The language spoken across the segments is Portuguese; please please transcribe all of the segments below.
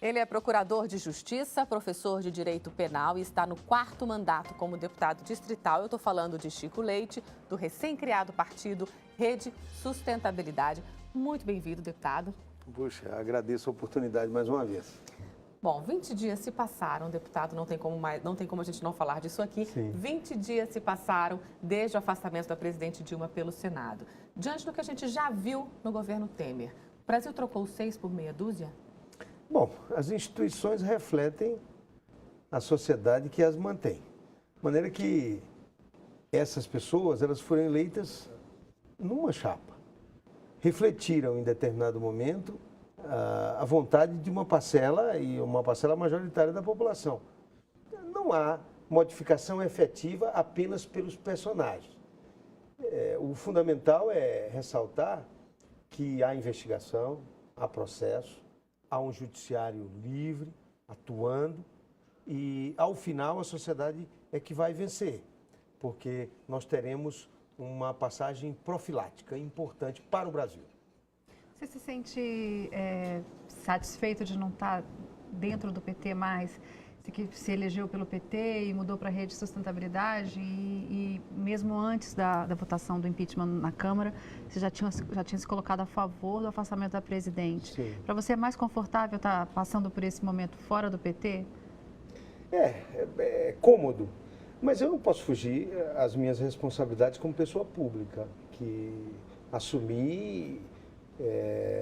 Ele é procurador de Justiça, professor de Direito Penal e está no 4º mandato como deputado distrital. Eu estou falando de Chico Leite, do recém-criado partido Rede Sustentabilidade. Muito bem-vindo, deputado. Puxa, agradeço a oportunidade mais uma vez. Bom, 20 dias se passaram, deputado, não tem como a gente não falar disso aqui. Sim. 20 dias se passaram desde o afastamento da presidente Dilma pelo Senado. Diante do que a gente já viu no governo Temer, o Brasil trocou 6 por meia dúzia? Bom, as instituições refletem a sociedade que as mantém. De maneira que essas pessoas, elas foram eleitas numa chapa. Refletiram em determinado momento a vontade de uma parcela e uma parcela majoritária da população. Não há modificação efetiva apenas pelos personagens. O fundamental é ressaltar que há investigação, há processo, há um judiciário livre, atuando, e ao final a sociedade é que vai vencer, porque nós teremos uma passagem profilática importante para o Brasil. Você se sente satisfeito de não estar dentro do PT mais? Você que se elegeu pelo PT e mudou para a Rede Sustentabilidade e mesmo antes da votação do impeachment na Câmara, você já tinha se colocado a favor do afastamento da presidente. Para você é mais confortável estar passando por esse momento fora do PT? É cômodo, mas eu não posso fugir às minhas responsabilidades como pessoa pública, que assumi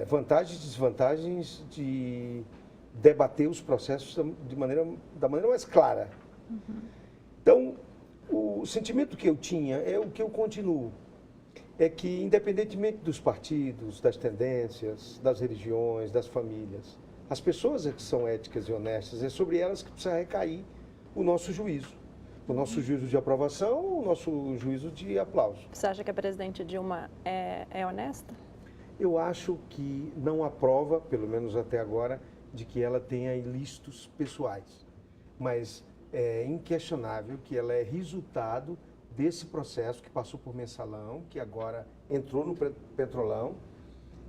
vantagens e desvantagens de debater os processos da maneira mais clara. Uhum. Então, o sentimento que eu tinha é o que eu continuo. É que, independentemente dos partidos, das tendências, das religiões, das famílias, as pessoas é que são éticas e honestas, é sobre elas que precisa recair o nosso juízo. O nosso juízo de aprovação, o nosso juízo de aplauso. Você acha que a presidente Dilma é honesta? Eu acho que não há prova, pelo menos até agora, de que ela tenha ilícitos pessoais. Mas é inquestionável que ela é resultado desse processo que passou por Mensalão, que agora entrou no Petrolão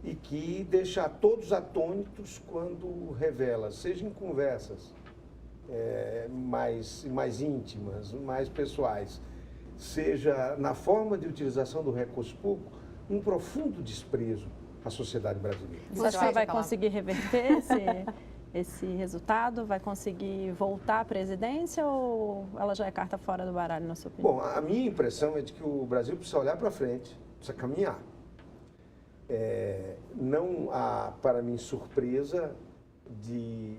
e que deixa todos atônitos quando revela, seja em conversas mais íntimas, mais pessoais, seja na forma de utilização do recurso público, um profundo desprezo à sociedade brasileira. Você acha que vai conseguir reverter esse resultado? Vai conseguir voltar à presidência ou ela já é carta fora do baralho, na sua opinião? Bom, a minha impressão é de que o Brasil precisa olhar para frente, precisa caminhar. Não há, para mim, surpresa de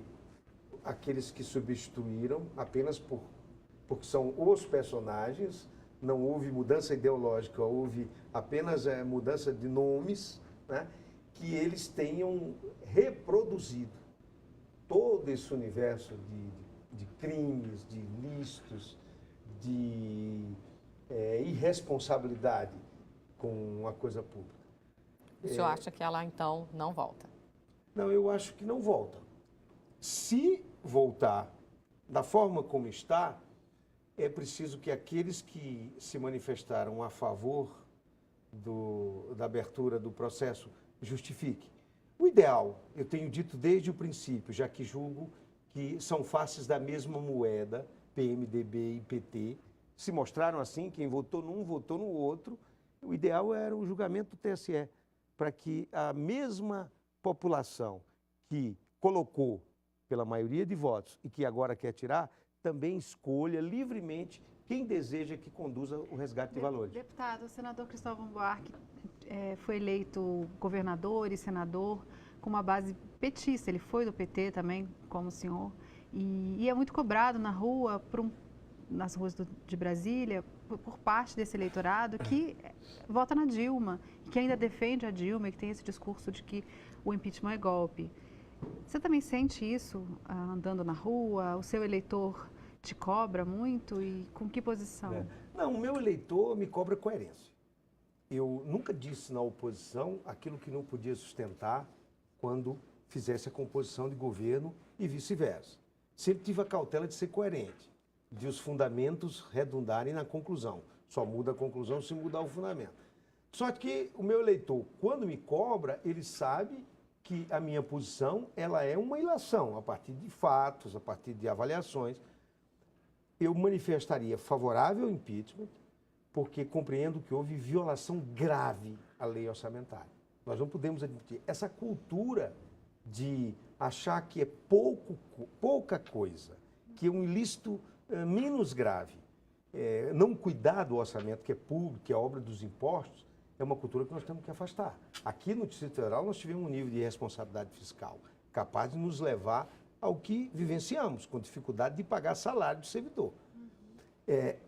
aqueles que substituíram apenas porque são os personagens, não houve mudança ideológica, houve apenas mudança de nomes, né, que eles tenham reproduzido todo esse universo de crimes, de ilícitos, de irresponsabilidade com a coisa pública. O senhor acha que ela, então, não volta? Não, eu acho que não volta. Se voltar da forma como está, é preciso que aqueles que se manifestaram a favor da abertura do processo justifiquem. O ideal, eu tenho dito desde o princípio, já que julgo que são faces da mesma moeda, PMDB e PT, se mostraram assim, quem votou num, votou no outro. O ideal era o julgamento do TSE, para que a mesma população que colocou pela maioria de votos e que agora quer tirar, também escolha livremente quem deseja que conduza o resgate de valores. Deputado, o senador Cristóvão Buarque foi eleito governador e senador com uma base petista. Ele foi do PT também, como o senhor, e é muito cobrado na rua, nas ruas de Brasília, por parte desse eleitorado que vota na Dilma, que ainda defende a Dilma e que tem esse discurso de que o impeachment é golpe. Você também sente isso andando na rua? O seu eleitor te cobra muito e com que posição? Não, o meu eleitor me cobra coerência. Eu nunca disse na oposição aquilo que não podia sustentar quando fizesse a composição de governo e vice-versa. Sempre tive a cautela de ser coerente, de os fundamentos redundarem na conclusão. Só muda a conclusão se mudar o fundamento. Só que o meu eleitor, quando me cobra, ele sabe que a minha posição ela é uma ilação, a partir de fatos, a partir de avaliações. Eu manifestaria favorável ao impeachment, porque compreendo que houve violação grave à lei orçamentária. Nós não podemos admitir essa cultura de achar que é pouca coisa, que é um ilícito menos grave. Não cuidar do orçamento que é público, que é obra dos impostos, é uma cultura que nós temos que afastar. Aqui no Distrito Federal nós tivemos um nível de responsabilidade fiscal capaz de nos levar ao que vivenciamos, com dificuldade de pagar salário de servidor.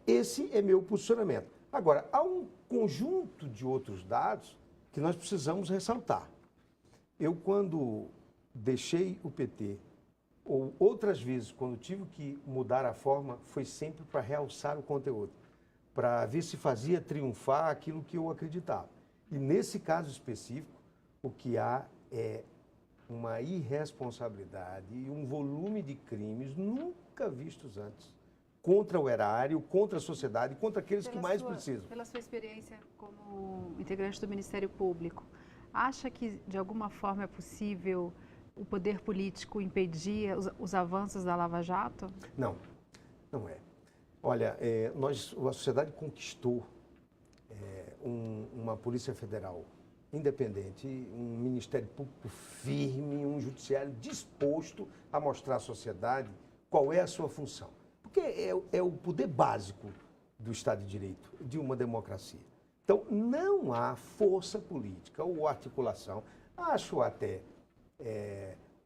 Esse é meu posicionamento. Agora, há um conjunto de outros dados que nós precisamos ressaltar. Eu, quando deixei o PT, ou outras vezes, quando tive que mudar a forma, foi sempre para realçar o conteúdo, para ver se fazia triunfar aquilo que eu acreditava. E nesse caso específico, o que há é uma irresponsabilidade e um volume de crimes nunca vistos antes, contra o erário, contra a sociedade, contra aqueles que mais precisam. Pela sua experiência como integrante do Ministério Público, acha que de alguma forma é possível o poder político impedir os avanços da Lava Jato? Não, não é. Olha, a sociedade conquistou uma Polícia Federal independente, um Ministério Público firme, um judiciário disposto a mostrar à sociedade qual é a sua função. Porque é o poder básico do Estado de Direito, de uma democracia. Então, não há força política ou articulação. Acho até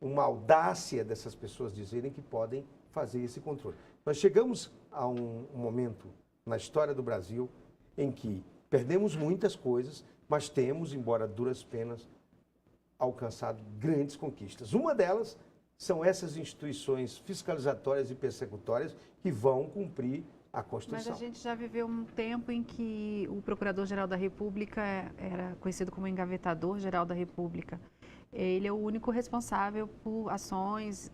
uma audácia dessas pessoas dizerem que podem fazer esse controle. Nós chegamos a um momento na história do Brasil em que perdemos muitas coisas, mas temos, embora duras penas, alcançado grandes conquistas. Uma delas são essas instituições fiscalizatórias e persecutórias que vão cumprir a Constituição. Mas a gente já viveu um tempo em que o Procurador-Geral da República era conhecido como Engavetador-Geral da República. Ele é o único responsável por ações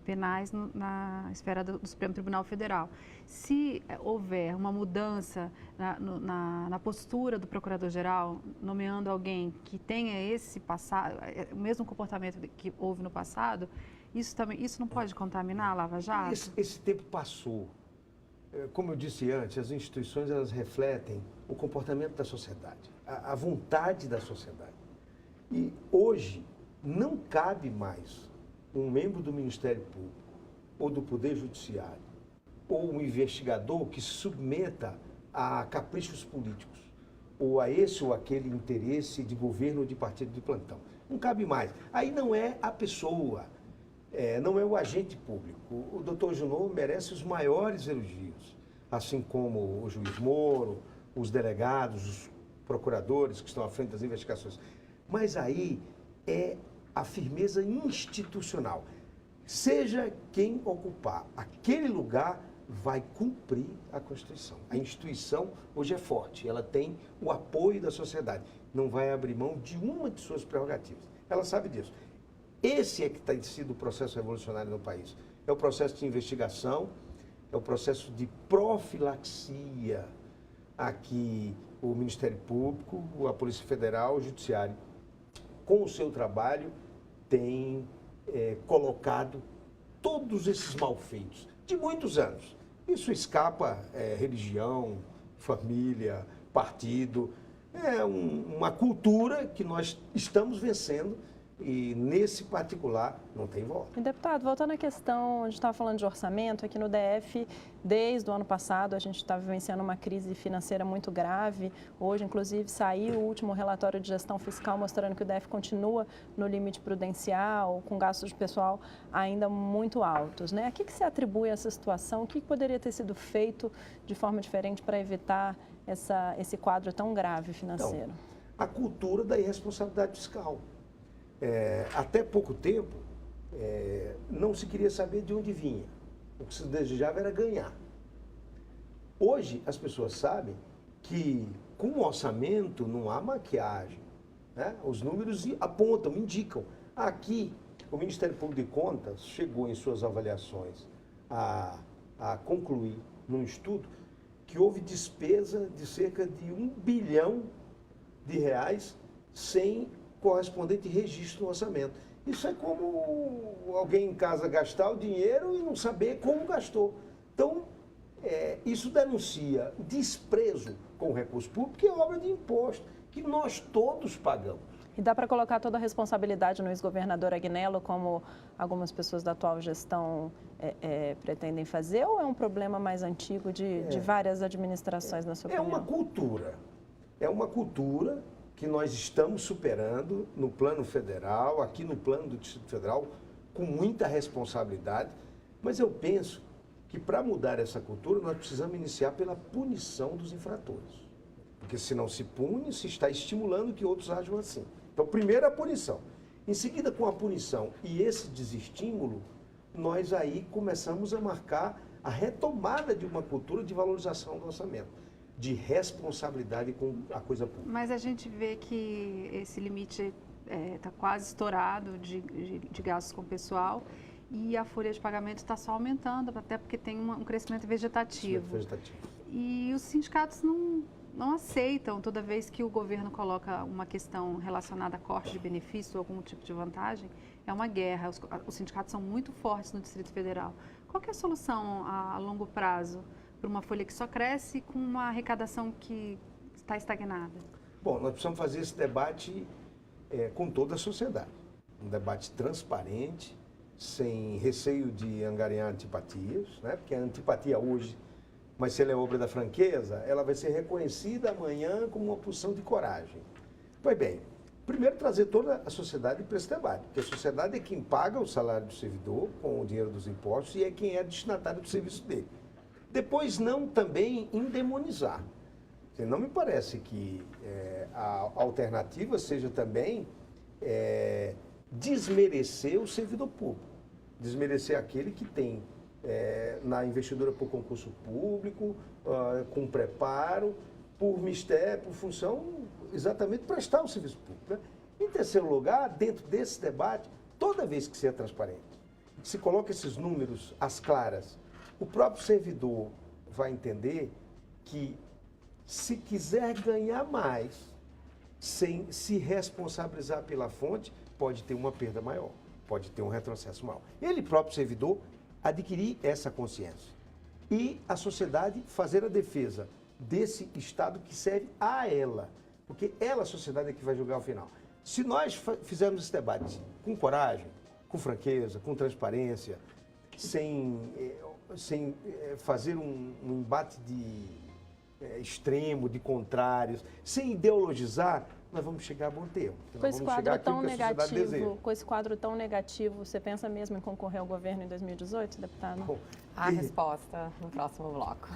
penais na esfera do Supremo Tribunal Federal. Se houver uma mudança na postura do Procurador-Geral, nomeando alguém que tenha esse passado, o mesmo comportamento que houve no passado, isso não pode contaminar a Lava Jato? Esse tempo passou. Como eu disse antes, as instituições elas refletem o comportamento da sociedade, a vontade da sociedade. E hoje não cabe mais um membro do Ministério Público ou do Poder Judiciário ou um investigador que se submeta a caprichos políticos ou a esse ou aquele interesse de governo ou de partido de plantão. Não cabe mais. Aí não é a pessoa, não é o agente público. O doutor Junot merece os maiores elogios, assim como o juiz Moro, os delegados, os procuradores que estão à frente das investigações. Mas aí é a firmeza institucional. Seja quem ocupar aquele lugar, vai cumprir a Constituição. A instituição hoje é forte, ela tem o apoio da sociedade, não vai abrir mão de uma de suas prerrogativas. Ela sabe disso. Esse é que tem sido o processo revolucionário no país. É o processo de investigação, é o processo de profilaxia a que o Ministério Público, a Polícia Federal, o Judiciário, com o seu trabalho, tem colocado todos esses malfeitos de muitos anos. Isso escapa religião, família, partido. É uma cultura que nós estamos vencendo e, nesse particular, não tem volta. E, deputado, voltando à questão, a gente estava falando de orçamento, aqui no DF, desde o ano passado, a gente está vivenciando uma crise financeira muito grave. Hoje, inclusive, saiu o último relatório de gestão fiscal mostrando que o DF continua no limite prudencial, com gastos de pessoal ainda muito altos, né? A que se atribui essa situação? O que poderia ter sido feito de forma diferente para evitar esse quadro tão grave financeiro? Então, a cultura da irresponsabilidade fiscal. Até pouco tempo, não se queria saber de onde vinha. O que se desejava era ganhar. Hoje, as pessoas sabem que com o orçamento não há maquiagem, né? Os números apontam, indicam. Aqui, o Ministério Público de Contas chegou em suas avaliações a concluir, num estudo, que houve despesa de cerca de R$ 1 bilhão sem correspondente registro no orçamento. Isso é como alguém em casa gastar o dinheiro e não saber como gastou. Então, isso denuncia desprezo com o recurso público, que é obra de imposto, que nós todos pagamos. E dá para colocar toda a responsabilidade no ex-governador Agnello, como algumas pessoas da atual gestão pretendem fazer, ou é um problema mais antigo de várias administrações, na sua opinião? É uma cultura que nós estamos superando no plano federal, aqui no plano do Distrito Federal, com muita responsabilidade, mas eu penso que para mudar essa cultura nós precisamos iniciar pela punição dos infratores. Porque se não se pune, se está estimulando que outros ajam assim. Então, primeiro a punição. Em seguida, com a punição e esse desestímulo, nós aí começamos a marcar a retomada de uma cultura de valorização do orçamento, de responsabilidade com a coisa pública. Mas a gente vê que esse limite está quase estourado de gastos com o pessoal e a folha de pagamento está só aumentando, até porque tem um crescimento vegetativo. E os sindicatos não aceitam, toda vez que o governo coloca uma questão relacionada a corte de benefício ou algum tipo de vantagem, é uma guerra. Os sindicatos são muito fortes no Distrito Federal. Qual que é a solução a longo prazo para uma folha que só cresce com uma arrecadação que está estagnada? Bom, nós precisamos fazer esse debate com toda a sociedade. Um debate transparente, sem receio de angariar antipatias, né? Porque a antipatia hoje, mas se ela é obra da franqueza, ela vai ser reconhecida amanhã como uma posição de coragem. Pois bem, primeiro trazer toda a sociedade para esse debate, porque a sociedade é quem paga o salário do servidor com o dinheiro dos impostos e é quem é destinatário do serviço dele. Depois, não também endemonizar. Não me parece que a alternativa seja também desmerecer o servidor público, desmerecer aquele que tem na investidura por concurso público, com preparo, por mistério, por função, exatamente prestar o serviço público. Né? Em terceiro lugar, dentro desse debate, toda vez que se é transparente, se coloca esses números às claras, o próprio servidor vai entender que, se quiser ganhar mais, sem se responsabilizar pela fonte, pode ter uma perda maior, pode ter um retrocesso maior. Ele, próprio servidor, adquirir essa consciência. E a sociedade fazer a defesa desse Estado que serve a ela. Porque ela, a sociedade, é que vai julgar ao final. Se nós fizermos esse debate com coragem, com franqueza, com transparência, sem fazer um embate extremo, de contrários, sem ideologizar, nós vamos chegar a bom termo. Com esse quadro tão negativo, você pensa mesmo em concorrer ao governo em 2018, deputado? A resposta no próximo bloco.